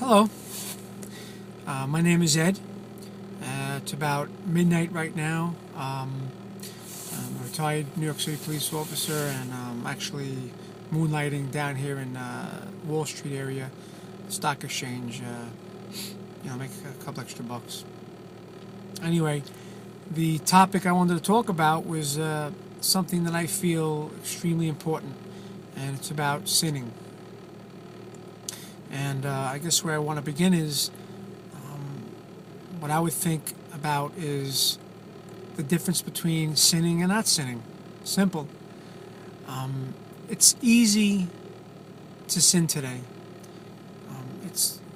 Hello, my name is Ed. It's about midnight right now. I'm a retired New York City police officer, and I'm actually moonlighting down here in Wall Street area, stock exchange. Make a couple extra bucks. Anyway, the topic I wanted to talk about was something that I feel extremely important, and it's about sinning. And I guess where I want to begin is what I would think about is the difference between sinning and not sinning. Simple. It's easy to sin today.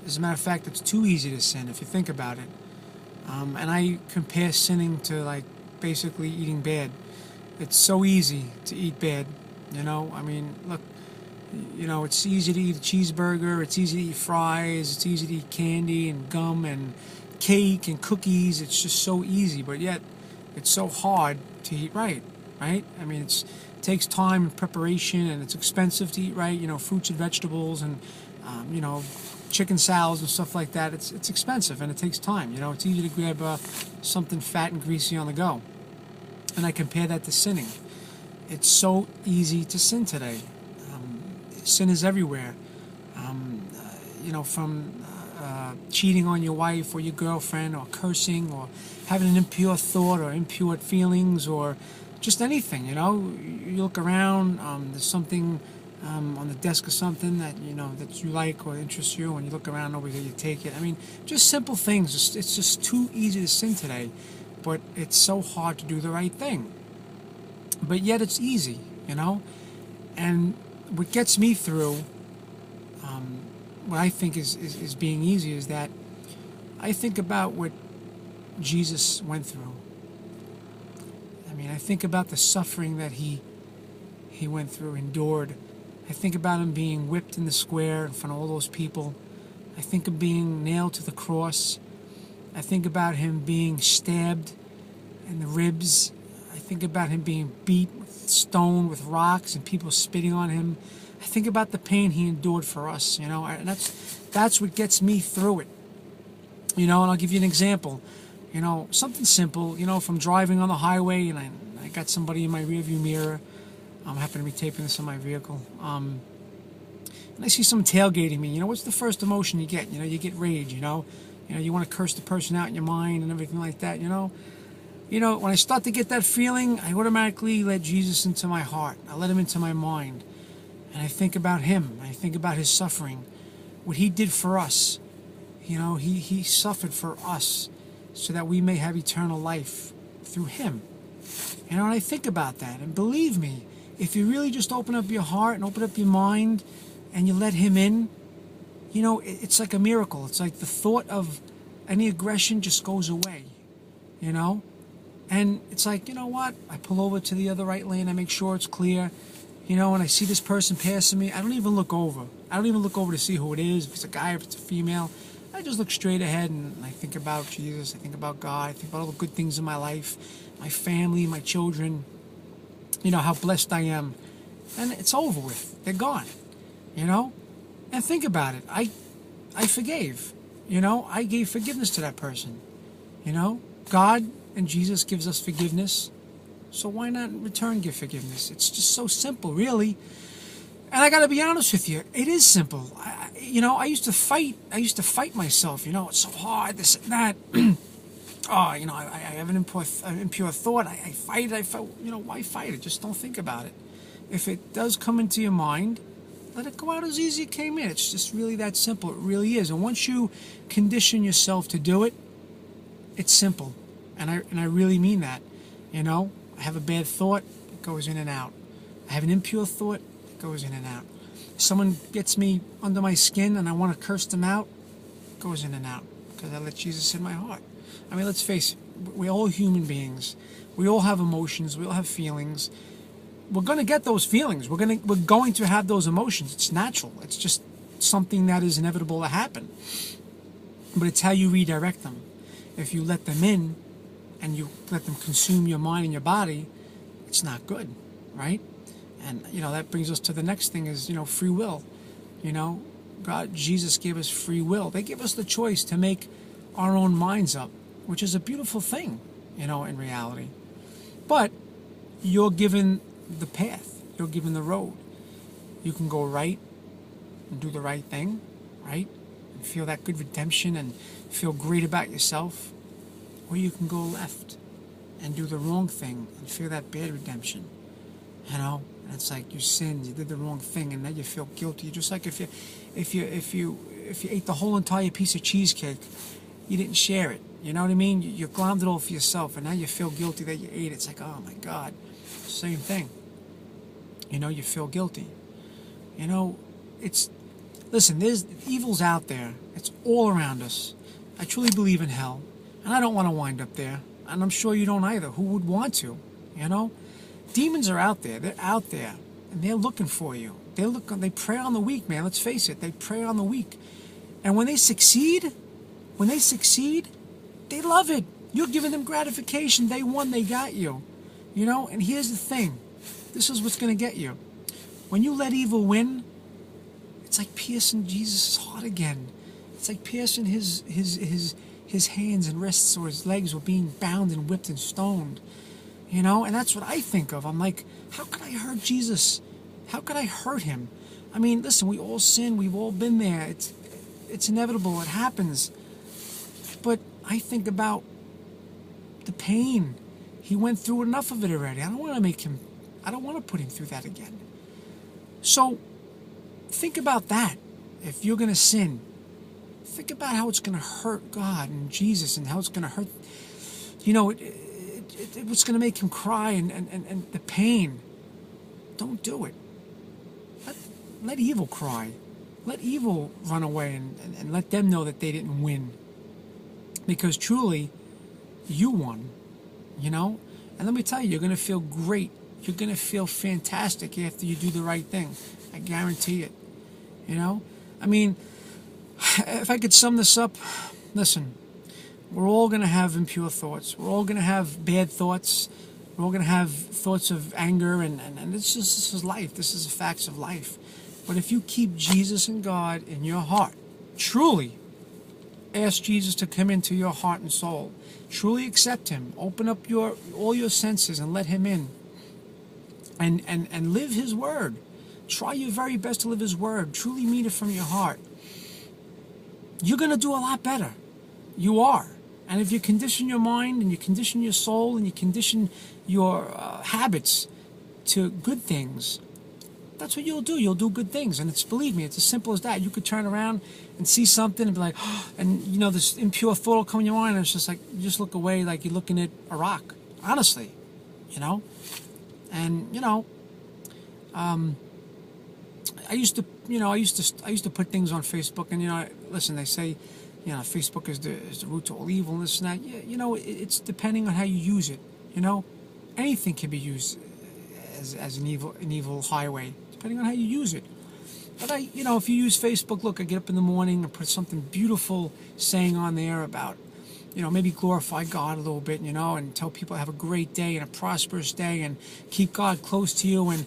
As a matter of fact, it's too easy to sin if you think about it. And I compare sinning to like basically eating bad. It's so easy to eat bad. Look. It's easy to eat a cheeseburger, it's easy to eat fries, it's easy to eat candy and gum and cake and cookies. It's just so easy, but yet it's so hard to eat right? It takes time and preparation, and it's expensive to eat right. Fruits and vegetables and, chicken salads and stuff like that. It's expensive and it takes time. It's easy to grab something fat and greasy on the go. And I compare that to sinning. It's so easy to sin today. Sin is everywhere. From cheating on your wife or your girlfriend, or cursing, or having an impure thought or impure feelings, or just anything. You look around, there's something on the desk or something that that you like or interests you, and you look around, nobody, you take it. Just simple things. It's just too easy to sin today, but it's so hard to do the right thing. But yet it's easy, and what gets me through, what I think is being easy, is that I think about what Jesus went through. I think about the suffering that he went through, endured. I think about him being whipped in the square in front of all those people. I think of being nailed to the cross. I think about him being stabbed in the ribs. I think about him being beat with stone, with rocks, and people spitting on him. I think about the pain he endured for us, and that's what gets me through it. And I'll give you an example. Something simple, from driving on the highway, and I got somebody in my rearview mirror. I happen to be taping this on my vehicle. And I see someone tailgating me. What's the first emotion you get? You get rage, you want to curse the person out in your mind and everything like that, when I start to get that feeling, I automatically let Jesus into my heart. I let him into my mind. And I think about him. I think about his suffering. What he did for us. He suffered for us so that we may have eternal life through him. And I think about that. And believe me, if you really just open up your heart and open up your mind and you let him in, it's like a miracle. It's like the thought of any aggression just goes away. And it's like, what? I pull over to the other right lane. I make sure it's clear. And I see this person passing me. I don't even look over. I don't even look over to see who it is, if it's a guy, if it's a female. I just look straight ahead, and I think about Jesus. I think about God. I think about all the good things in my life, my family, my children. How blessed I am. And it's over with. They're gone. And think about it. I forgave. I gave forgiveness to that person. God and Jesus gives us forgiveness, so why not in return give forgiveness? It's just so simple, really. And I got to be honest with you, it is simple. I used to fight myself. It's so hard, this and that. I have an impure thought. I fight it. Why fight it? Just don't think about it. If it does come into your mind, let it go out as easy as it came in. It's just really that simple. It really is. And once you condition yourself to do it, it's simple. And I really mean that. I have a bad thought, it goes in and out. I have an impure thought, it goes in and out. If someone gets me under my skin and I want to curse them out, it goes in and out, because I let Jesus in my heart. Let's face it, we're all human beings. We all have emotions, we all have feelings. We're going to get those feelings. We're going to have those emotions. It's natural. It's just something that is inevitable to happen. But it's how you redirect them. If you let them in, and you let them consume your mind and your body, it's not good, right? And that brings us to the next thing is free will. Jesus gave us free will. They give us the choice to make our own minds up, which is a beautiful thing, in reality. But you're given the path. You're given the road. You can go right and do the right thing, right? And feel that good redemption and feel great about yourself. Or you can go left and do the wrong thing and feel that bad redemption. And it's like you sinned, you did the wrong thing, and then you feel guilty. Just like if you ate the whole entire piece of cheesecake, you didn't share it. You know what I mean? You glommed it all for yourself, and now you feel guilty that you ate it. It's like, oh my God, same thing. You feel guilty. Listen, there's evil's out there. It's all around us. I truly believe in hell, and I don't want to wind up there, and I'm sure you don't either. Who would want to? Demons are out there. They're out there, and they're looking for you. They prey on the weak, man. Let's face it. They prey on the weak, and when they succeed, they love it. You're giving them gratification. They won. They got you. And here's the thing. This is what's going to get you. When you let evil win, it's like piercing Jesus' heart again. It's like piercing his hands and wrists, or his legs were being bound and whipped and stoned. And that's what I think of. I'm like, how could I hurt Jesus? How could I hurt him? I mean, listen, we all sin. We've all been there. It's inevitable. It happens. But I think about the pain. He went through enough of it already. I don't want to put him through that again. So think about that. If you're going to sin, think about how it's going to hurt God and Jesus, and how it's going to hurt, what's going to make him cry, and the pain. Don't do it. Let evil cry. Let evil run away, and let them know that they didn't win. Because truly, you won. And let me tell you, you're going to feel great. You're going to feel fantastic after you do the right thing. I guarantee it. I mean, if I could sum this up, listen, we're all going to have impure thoughts. We're all going to have bad thoughts. We're all going to have thoughts of anger, and this is life. This is the facts of life. But if you keep Jesus and God in your heart, truly ask Jesus to come into your heart and soul, truly accept him, open up all your senses and let him in, and live his word. Try your very best to live his word. Truly mean it from your heart. You're going to do a lot better. You are. And if you condition your mind, and you condition your soul, and you condition your habits to good things, that's what you'll do. You'll do good things. And believe me, it's as simple as that. You could turn around and see something and be like, oh, and this impure thought will come in your mind, and it's just like, you just look away like you're looking at a rock. Honestly. And I used to put things on Facebook, and listen, they say, Facebook is the root to all evil, and this and that. Yeah, it's depending on how you use it. Anything can be used as an evil highway, depending on how you use it. But if you use Facebook, look, I get up in the morning and put something beautiful saying on there about, maybe glorify God a little bit, and tell people to have a great day and a prosperous day, and keep God close to you, and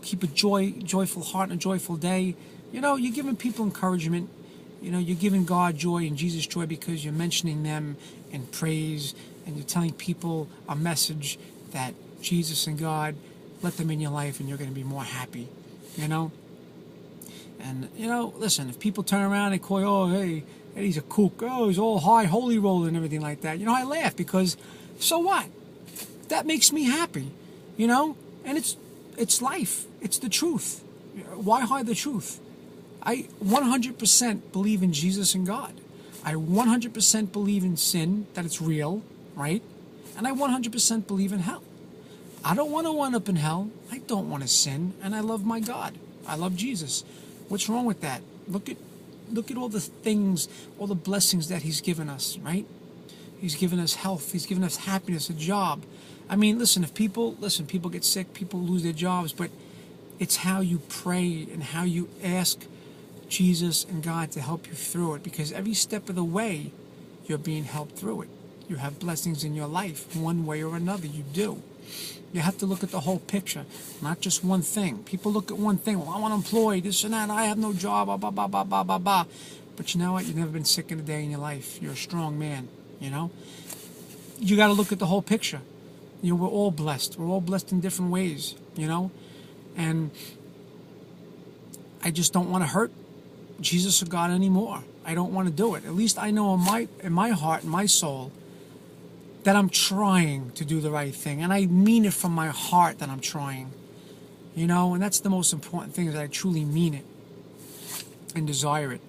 keep a joyful heart and a joyful day. You're giving people encouragement. You're giving God joy and Jesus joy, because you're mentioning them in praise, and you're telling people a message that Jesus and God, let them in your life, and you're going to be more happy. And listen, if people turn around and call you, oh, hey, Eddie's a kook, oh, he's all high holy roller and everything like that, I laugh, because so what? That makes me happy, and it's life. It's the truth. Why hide the truth? I 100% believe in Jesus and God. I 100% believe in sin, that it's real, right? And I 100% believe in hell. I don't want to wind up in hell. I don't want to sin, and I love my God. I love Jesus. What's wrong with that? Look at all the things, all the blessings that he's given us, right? He's given us health. He's given us happiness, a job. I mean, listen, people get sick, people lose their jobs, but it's how you pray and how you ask Jesus and God to help you through it, because every step of the way, you're being helped through it. You have blessings in your life, one way or another, you do. You have to look at the whole picture, not just one thing. People look at one thing. Well, I'm unemployed, this and that. I have no job, blah, blah, blah, blah, blah, blah, blah. But you know what? You've never been sick in a day in your life. You're a strong man, you know? You got to look at the whole picture. You know, we're all blessed. We're all blessed in different ways, you know? And I just don't want to hurt Jesus or God anymore. I don't want to do it. At least I know in my heart, in my soul, that I'm trying to do the right thing. And I mean it from my heart that I'm trying. You know, and that's the most important thing, is that I truly mean it and desire it.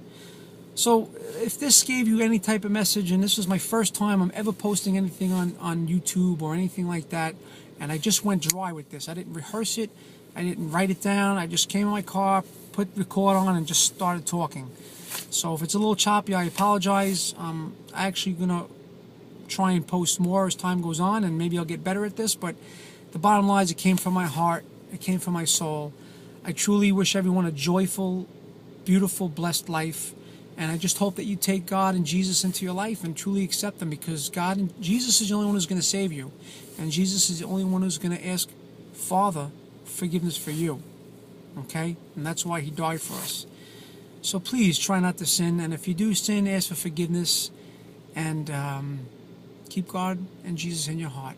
So if this gave you any type of message, and this is my first time I'm ever posting anything on YouTube or anything like that, and I just went dry with this. I didn't rehearse it. I didn't write it down. I just came in my car, put record on, and just started talking. So if it's a little choppy, I apologize. I'm actually going to try and post more as time goes on, and maybe I'll get better at this, but the bottom line is it came from my heart. It came from my soul. I truly wish everyone a joyful, beautiful, blessed life. And I just hope that you take God and Jesus into your life and truly accept them, because God and Jesus is the only one who's going to save you. And Jesus is the only one who's going to ask Father forgiveness for you. Okay? And that's why he died for us. So please try not to sin. And if you do sin, ask for forgiveness. And keep God and Jesus in your heart.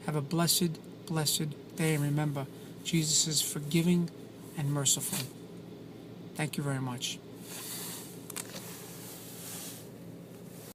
Have a blessed, blessed day. And remember, Jesus is forgiving and merciful. Thank you very much.